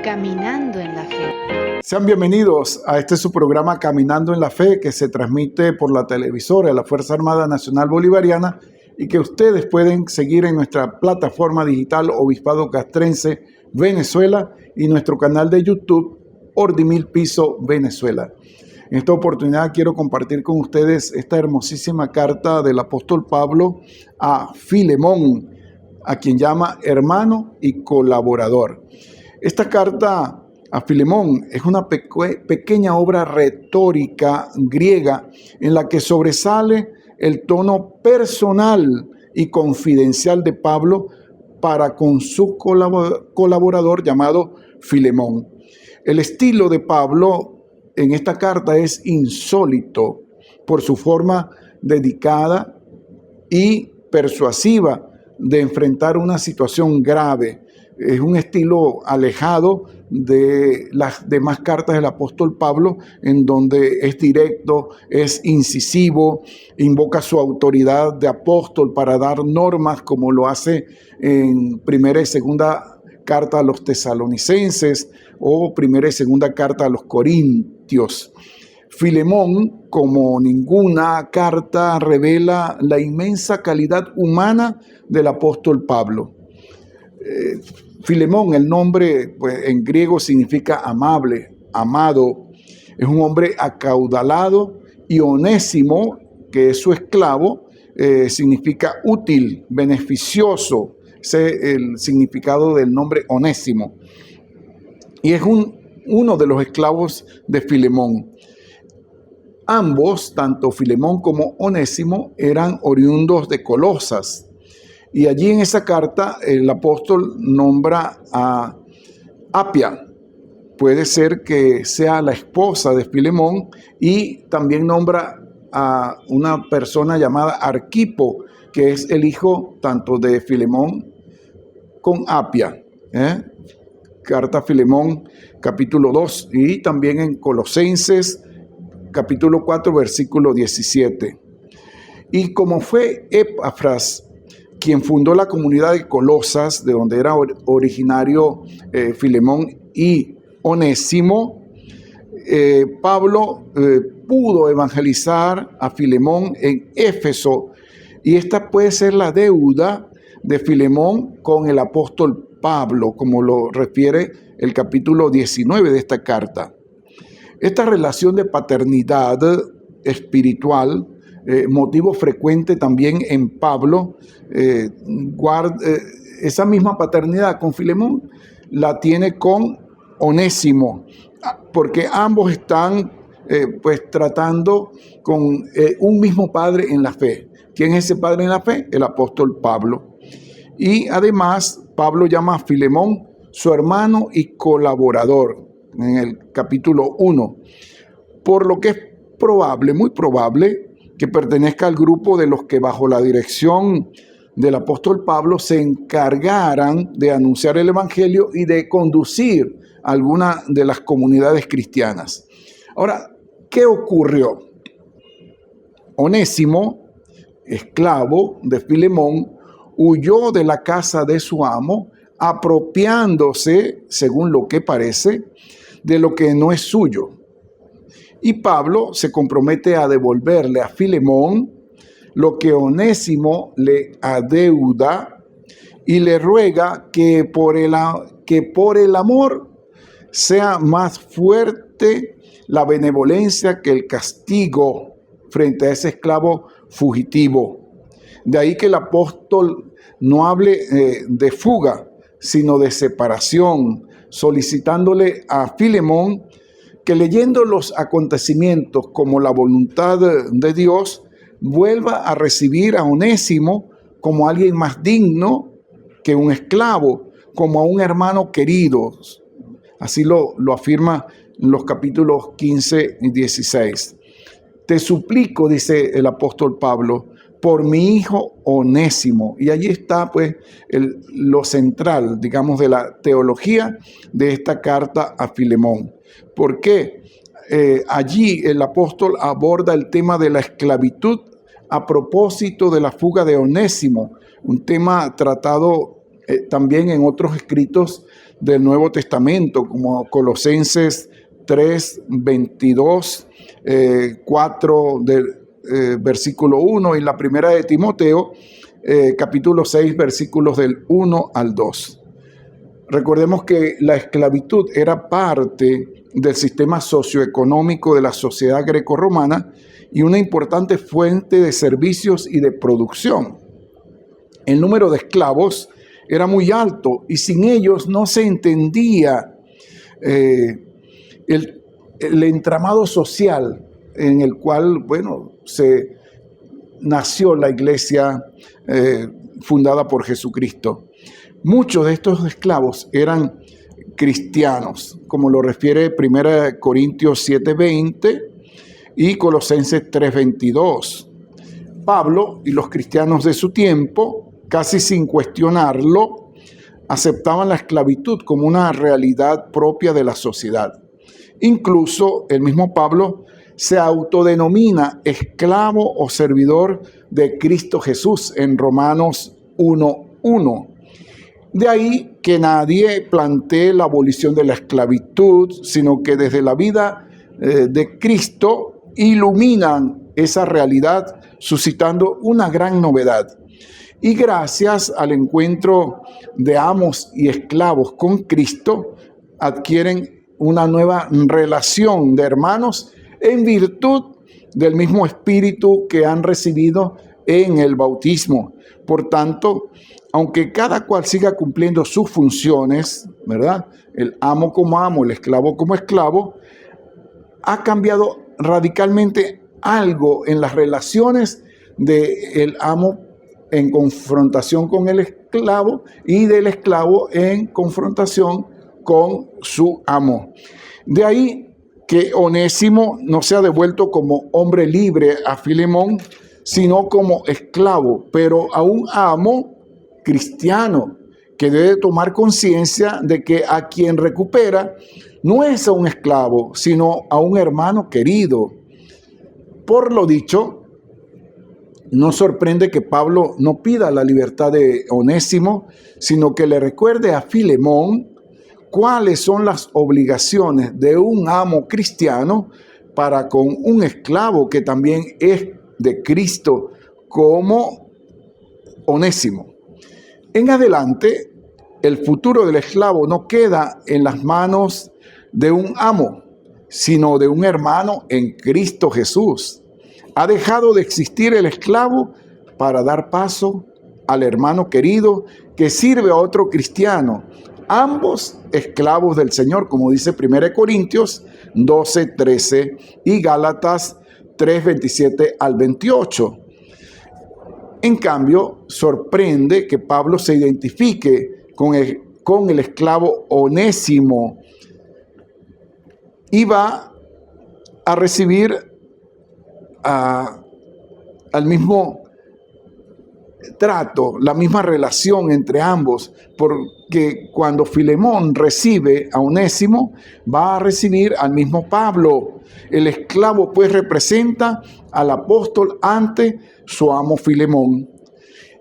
Caminando en la Fe. Sean bienvenidos a este su programa Caminando en la Fe, que se transmite por la televisora de la Fuerza Armada Nacional Bolivariana y que ustedes pueden seguir en nuestra plataforma digital Obispado Castrense Venezuela y nuestro canal de YouTube Ordimil Piso Venezuela. En esta oportunidad quiero compartir con ustedes esta hermosísima carta del apóstol Pablo a Filemón, a quien llama hermano y colaborador. Esta carta a Filemón es una pequeña obra retórica griega en la que sobresale el tono personal y confidencial de Pablo para con su colaborador llamado Filemón. El estilo de Pablo en esta carta es insólito por su forma dedicada y persuasiva de enfrentar una situación grave. Es un estilo alejado de las demás cartas del apóstol Pablo, en donde es directo, es incisivo, invoca su autoridad de apóstol para dar normas, como lo hace en primera y segunda carta a los tesalonicenses o primera y segunda carta a los corintios. Filemón, como ninguna carta, revela la inmensa calidad humana del apóstol Pablo. Filemón, el nombre pues, en griego significa amable, amado. Es un hombre acaudalado, y Onésimo, que es su esclavo, significa útil, beneficioso. Ese es el significado del nombre Onésimo. Y es uno de los esclavos de Filemón. Ambos, tanto Filemón como Onésimo, eran oriundos de Colosas. Y allí en esa carta el apóstol nombra a Apia. Puede ser que sea la esposa de Filemón, y también nombra a una persona llamada Arquipo, que es el hijo tanto de Filemón con Apia. Carta a Filemón, capítulo 2, y también en Colosenses, capítulo 4, versículo 17. Y como fue Epafras quien fundó la comunidad de Colosas, de donde era originario Filemón y Onésimo, Pablo pudo evangelizar a Filemón en Éfeso, y esta puede ser la deuda de Filemón con el apóstol Pablo, como lo refiere el capítulo 19 de esta carta. Esta relación de paternidad espiritual, motivo frecuente también en Pablo, esa misma paternidad con Filemón la tiene con Onésimo, porque ambos están pues tratando con un mismo padre en la fe. ¿Quién es ese padre en la fe? El apóstol Pablo. Y además Pablo llama a Filemón su hermano y colaborador en el capítulo 1, por lo que es probable, muy probable, que pertenezca al grupo de los que bajo la dirección del apóstol Pablo se encargaran de anunciar el evangelio y de conducir alguna de las comunidades cristianas. Ahora, ¿qué ocurrió? Onésimo, esclavo de Filemón, huyó de la casa de su amo, apropiándose, según lo que parece, de lo que no es suyo. Y Pablo se compromete a devolverle a Filemón lo que Onésimo le adeuda, y le ruega que por el amor sea más fuerte la benevolencia que el castigo frente a ese esclavo fugitivo. De ahí que el apóstol no hable de fuga, sino de separación, solicitándole a Filemón que, leyendo los acontecimientos como la voluntad de Dios, vuelva a recibir a Onésimo como alguien más digno que un esclavo, como a un hermano querido. Así lo afirma en los capítulos 15 y 16. Te suplico, dice el apóstol Pablo, por mi hijo Onésimo. Y allí está pues lo central, digamos, de la teología de esta carta a Filemón. ¿Por qué? Allí el apóstol aborda el tema de la esclavitud a propósito de la fuga de Onésimo, un tema tratado también en otros escritos del Nuevo Testamento, como Colosenses 3, 22, 4 del versículo 1 y la primera de Timoteo, capítulo 6, versículos del 1 al 2. Recordemos que la esclavitud era parte del sistema socioeconómico de la sociedad grecorromana y una importante fuente de servicios y de producción. El número de esclavos era muy alto y sin ellos no se entendía el entramado social en el cual, se nació la iglesia fundada por Jesucristo. Muchos de estos esclavos eran cristianos, como lo refiere 1 Corintios 7:20 y Colosenses 3:22. Pablo y los cristianos de su tiempo, casi sin cuestionarlo, aceptaban la esclavitud como una realidad propia de la sociedad. Incluso el mismo Pablo se autodenomina esclavo o servidor de Cristo Jesús en Romanos 1:1. De ahí que nadie plantee la abolición de la esclavitud, sino que desde la vida de Cristo iluminan esa realidad, suscitando una gran novedad. Y gracias al encuentro de amos y esclavos con Cristo, adquieren una nueva relación de hermanos en virtud del mismo espíritu que han recibido en el bautismo. Por tanto, aunque cada cual siga cumpliendo sus funciones, ¿verdad? El amo como amo, el esclavo como esclavo, ha cambiado radicalmente algo en las relaciones del amo en confrontación con el esclavo y del esclavo en confrontación con su amo. De ahí que Onésimo no sea devuelto como hombre libre a Filemón, sino como esclavo, pero a un amo cristiano que debe tomar conciencia de que a quien recupera no es a un esclavo, sino a un hermano querido. Por lo dicho, no sorprende que Pablo no pida la libertad de Onésimo, sino que le recuerde a Filemón cuáles son las obligaciones de un amo cristiano para con un esclavo que también es de Cristo, como Onésimo. En adelante, el futuro del esclavo no queda en las manos de un amo, sino de un hermano en Cristo Jesús. Ha dejado de existir el esclavo para dar paso al hermano querido que sirve a otro cristiano, ambos esclavos del Señor, como dice 1 Corintios 12:13 y Gálatas 3:27 al 28. En cambio, sorprende que Pablo se identifique con el esclavo Onésimo y va a recibir al mismo trato, la misma relación entre ambos, porque cuando Filemón recibe a Onésimo, va a recibir al mismo Pablo. El esclavo pues representa al apóstol ante su amo Filemón.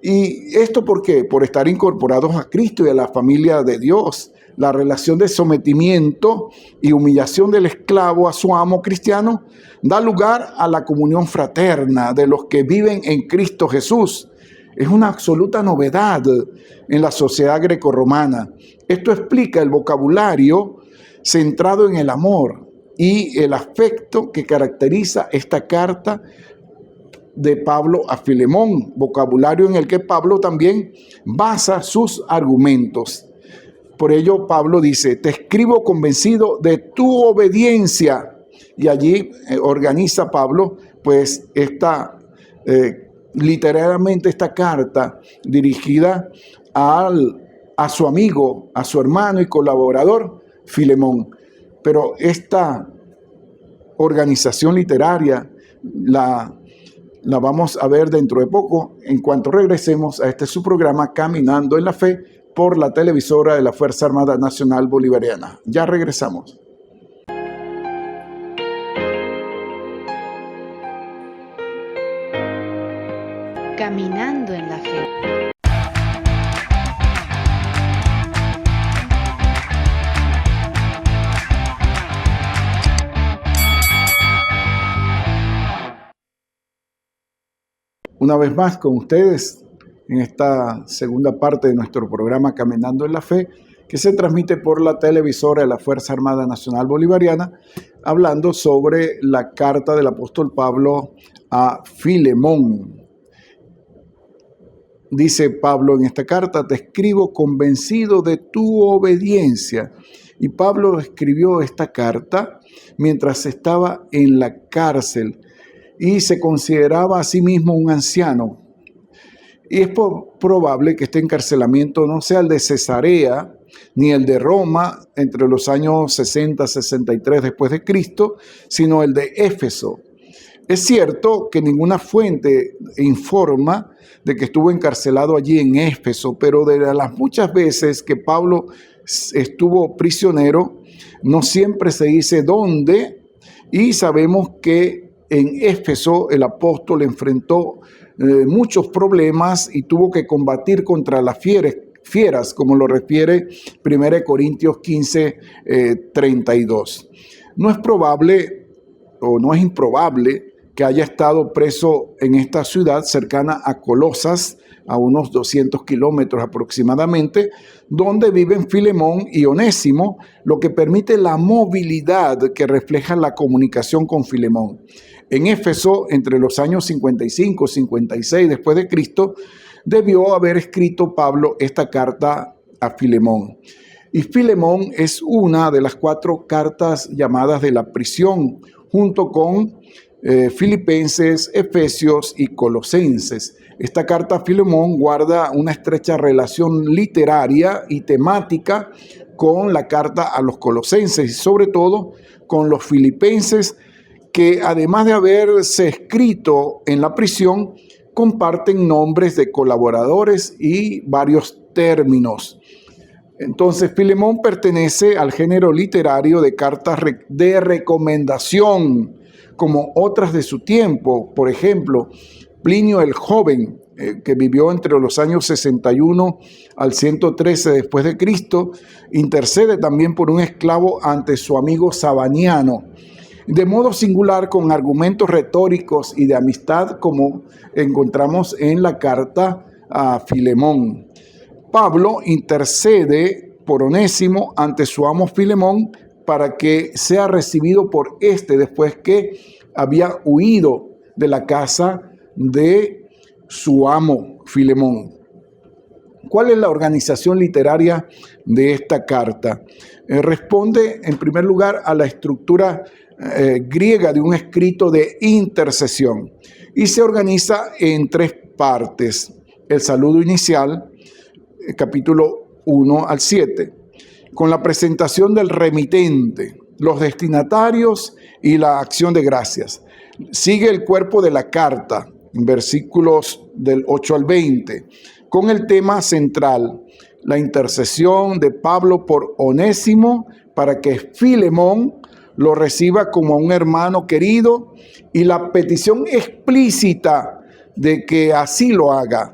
¿Y esto por qué? Por estar incorporados a Cristo y a la familia de Dios. La relación de sometimiento y humillación del esclavo a su amo cristiano da lugar a la comunión fraterna de los que viven en Cristo Jesús. Es una absoluta novedad en la sociedad grecorromana. Esto explica el vocabulario centrado en el amor y el afecto que caracteriza esta carta de Pablo a Filemón, vocabulario en el que Pablo también basa sus argumentos. Por ello, Pablo dice: te escribo convencido de tu obediencia. Y allí organiza Pablo, pues, literalmente esta carta dirigida a su amigo, a su hermano y colaborador, Filemón. Pero esta organización literaria la vamos a ver dentro de poco, en cuanto regresemos a su programa Caminando en la Fe por la televisora de la Fuerza Armada Nacional Bolivariana. Ya regresamos. Caminando en la Fe. una vez más con ustedes en esta segunda parte de nuestro programa Caminando en la Fe, que se transmite por la televisora de la Fuerza Armada Nacional Bolivariana, hablando sobre la carta del apóstol Pablo a Filemón. Dice Pablo en esta carta: te escribo convencido de tu obediencia. Y Pablo escribió esta carta mientras estaba en la cárcel y se consideraba a sí mismo un anciano. Y es probable que este encarcelamiento no sea el de Cesarea ni el de Roma entre los años 60-63 después de Cristo, sino el de Éfeso. Es cierto que ninguna fuente informa de que estuvo encarcelado allí en Éfeso, pero de las muchas veces que Pablo estuvo prisionero, no siempre se dice dónde, y sabemos que en Éfeso el apóstol enfrentó muchos problemas y tuvo que combatir contra las fieras, como lo refiere 1 Corintios 15, 32. No es probable o no es improbable que haya estado preso en esta ciudad cercana a Colosas, a unos 200 kilómetros aproximadamente, donde viven Filemón y Onésimo, lo que permite la movilidad que refleja la comunicación con Filemón. En Éfeso, entre los años 55 y 56 después de Cristo, debió haber escrito Pablo esta carta a Filemón. Y Filemón es una de las 4 cartas llamadas de la prisión, junto con Filipenses, Efesios y Colosenses. Esta carta a Filemón guarda una estrecha relación literaria y temática con la carta a los Colosenses y sobre todo con los Filipenses, que además de haberse escrito en la prisión, comparten nombres de colaboradores y varios términos. Entonces, Filemón pertenece al género literario de cartas de recomendación, como otras de su tiempo. Por ejemplo, Plinio el Joven, que vivió entre los años 61 al 113 después de Cristo, intercede también por un esclavo ante su amigo Sabaniano, de modo singular con argumentos retóricos y de amistad, como encontramos en la carta a Filemón. Pablo intercede por Onésimo ante su amo Filemón para que sea recibido por este después que había huido de la casa de su amo Filemón. ¿Cuál es la organización literaria de esta carta? Responde en primer lugar a la estructura griega de un escrito de intercesión y se organiza en 3 partes. El saludo inicial, capítulo 1 al 7, con la presentación del remitente, los destinatarios y la acción de gracias. Sigue el cuerpo de la carta, versículos del 8 al 20, con el tema central, la intercesión de Pablo por Onésimo para que Filemón lo reciba como un hermano querido y la petición explícita de que así lo haga.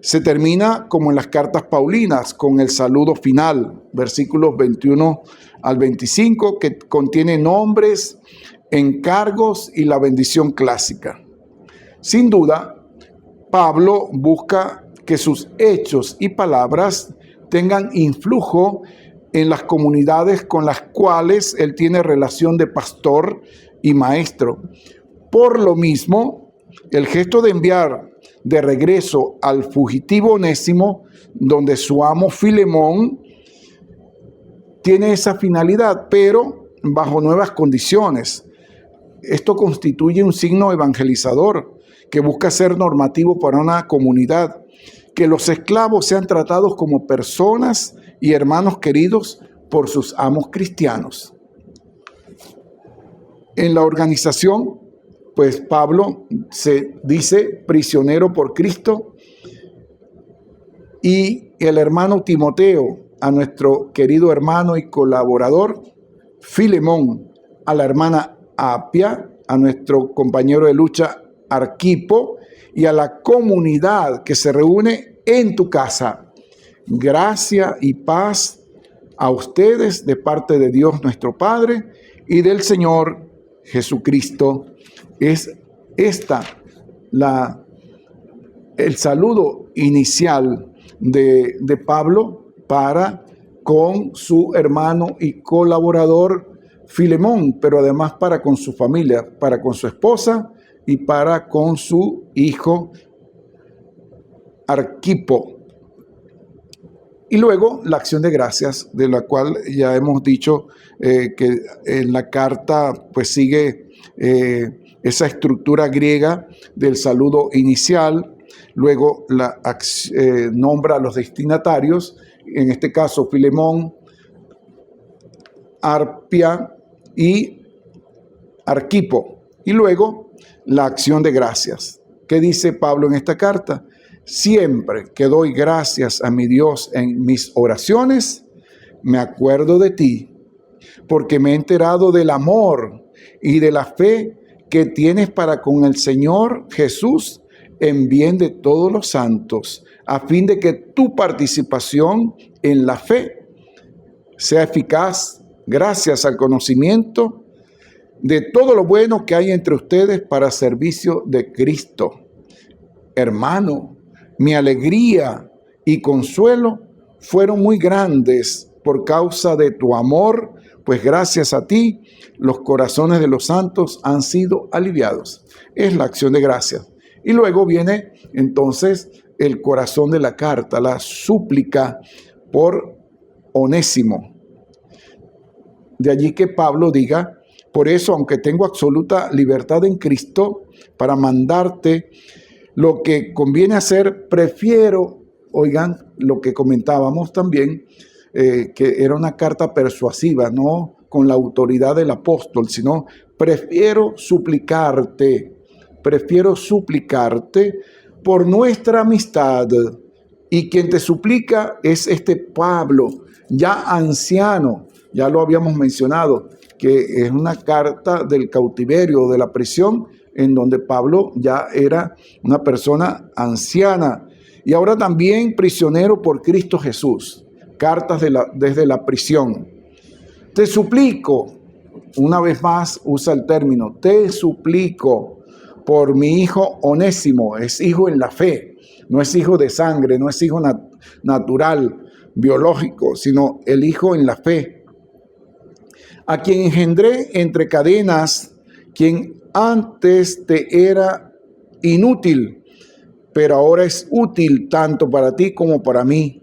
Se termina como en las cartas paulinas con el saludo final, versículos 21 al 25, que contiene nombres, encargos y la bendición clásica. Sin duda, Pablo busca que sus hechos y palabras tengan influjo en las comunidades con las cuales él tiene relación de pastor y maestro. Por lo mismo, el gesto de enviar de regreso al fugitivo Onésimo, donde su amo Filemón, tiene esa finalidad, pero bajo nuevas condiciones. Esto constituye un signo evangelizador que busca ser normativo para una comunidad, que los esclavos sean tratados como personas y hermanos queridos por sus amos cristianos. En la organización, pues Pablo se dice prisionero por Cristo, y el hermano Timoteo a nuestro querido hermano y colaborador Filemón, a la hermana Apia, a nuestro compañero de lucha Arquipo y a la comunidad que se reúne en tu casa. Gracia y paz a ustedes de parte de Dios nuestro Padre y del Señor Jesucristo. Es esta la el saludo inicial de Pablo para con su hermano y colaborador Filemón, pero además para con su familia, para con su esposa y para con su hijo Arquipo. Y luego la acción de gracias, de la cual ya hemos dicho que en la carta pues sigue esa estructura griega del saludo inicial. Luego nombra a los destinatarios, en este caso Filemón, Arpia y Arquipo. Y luego la acción de gracias. ¿Qué dice Pablo en esta carta? Siempre que doy gracias a mi Dios en mis oraciones, me acuerdo de ti, porque me he enterado del amor y de la fe que tienes para con el Señor Jesús en bien de todos los santos, a fin de que tu participación en la fe sea eficaz gracias al conocimiento de todo lo bueno que hay entre ustedes para servicio de Cristo. Hermano, mi alegría y consuelo fueron muy grandes por causa de tu amor, pues gracias a ti los corazones de los santos han sido aliviados. Es la acción de gracias. Y luego viene entonces el corazón de la carta, la súplica por Onésimo. De allí que Pablo diga, por eso, aunque tengo absoluta libertad en Cristo para mandarte lo que conviene hacer, prefiero, oigan, lo que comentábamos también, que era una carta persuasiva, no con la autoridad del apóstol, sino prefiero suplicarte por nuestra amistad. Y quien te suplica es este Pablo, ya anciano, ya lo habíamos mencionado, que es una carta del cautiverio, de la prisión, en donde Pablo ya era una persona anciana y ahora también prisionero por Cristo Jesús. Cartas desde la prisión. Te suplico, una vez más usa el término, te suplico por mi hijo Onésimo, es hijo en la fe, no es hijo de sangre, no es hijo natural, biológico, sino el hijo en la fe, a quien engendré entre cadenas, quien antes te era inútil, pero ahora es útil tanto para ti como para mí.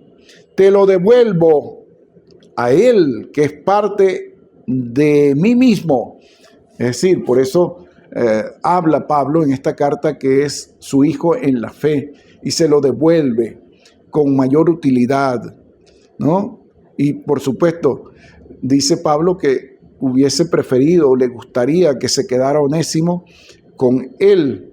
Te lo devuelvo a él, que es parte de mí mismo. Es decir, por eso habla Pablo en esta carta que es su hijo en la fe y se lo devuelve con mayor utilidad, ¿no? Y por supuesto, dice Pablo que hubiese preferido, le gustaría que se quedara Onésimo con él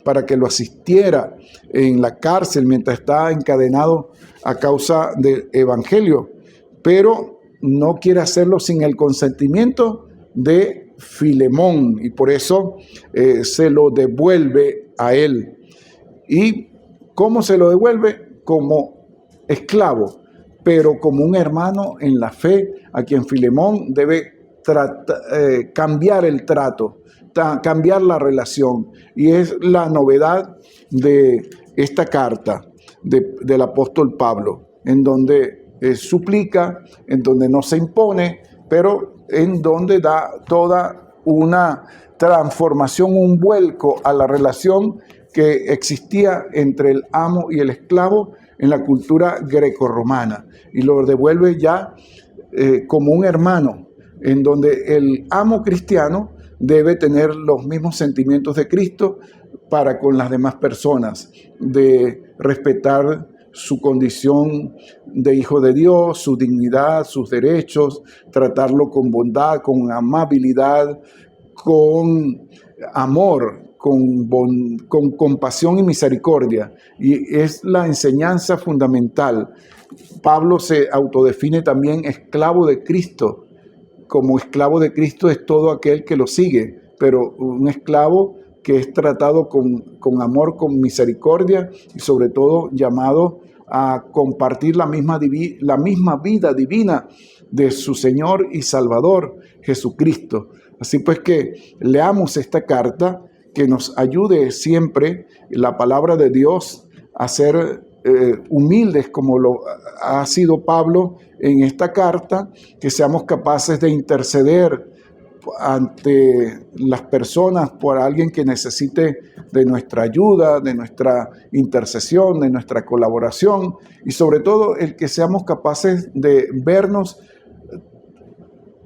para que lo asistiera en la cárcel mientras está encadenado a causa del evangelio, pero no quiere hacerlo sin el consentimiento de Filemón y por eso se lo devuelve a él. ¿Y cómo se lo devuelve? Como esclavo, pero como un hermano en la fe a quien Filemón debe cambiar el trato, cambiar la relación. Y es la novedad de esta carta del apóstol Pablo, en donde suplica, en donde no se impone, pero en donde da toda una transformación, un vuelco a la relación que existía entre el amo y el esclavo en la cultura grecorromana, y lo devuelve ya como un hermano, en donde el amo cristiano debe tener los mismos sentimientos de Cristo para con las demás personas, de respetar su condición de hijo de Dios, su dignidad, sus derechos, tratarlo con bondad, con amabilidad, con amor, con compasión y misericordia. Y es la enseñanza fundamental. Pablo se autodefine también esclavo de Cristo. Como esclavo de Cristo es todo aquel que lo sigue, pero un esclavo que es tratado con amor, con misericordia y sobre todo llamado a compartir la misma vida divina de su Señor y Salvador Jesucristo. Así pues que leamos esta carta que nos ayude siempre la palabra de Dios a ser humildes como lo ha sido Pablo en esta carta, que seamos capaces de interceder ante las personas por alguien que necesite de nuestra ayuda, de nuestra intercesión, de nuestra colaboración, y sobre todo el que seamos capaces de vernos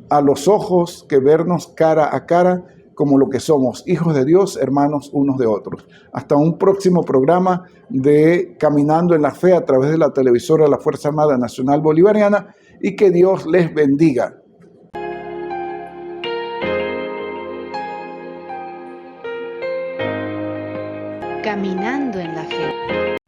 a los ojos, que vernos cara a cara como lo que somos, hijos de Dios, hermanos unos de otros. Hasta un próximo programa de Caminando en la Fe a través de la televisora de la Fuerza Armada Nacional Bolivariana, y que Dios les bendiga. Caminando en la Fe.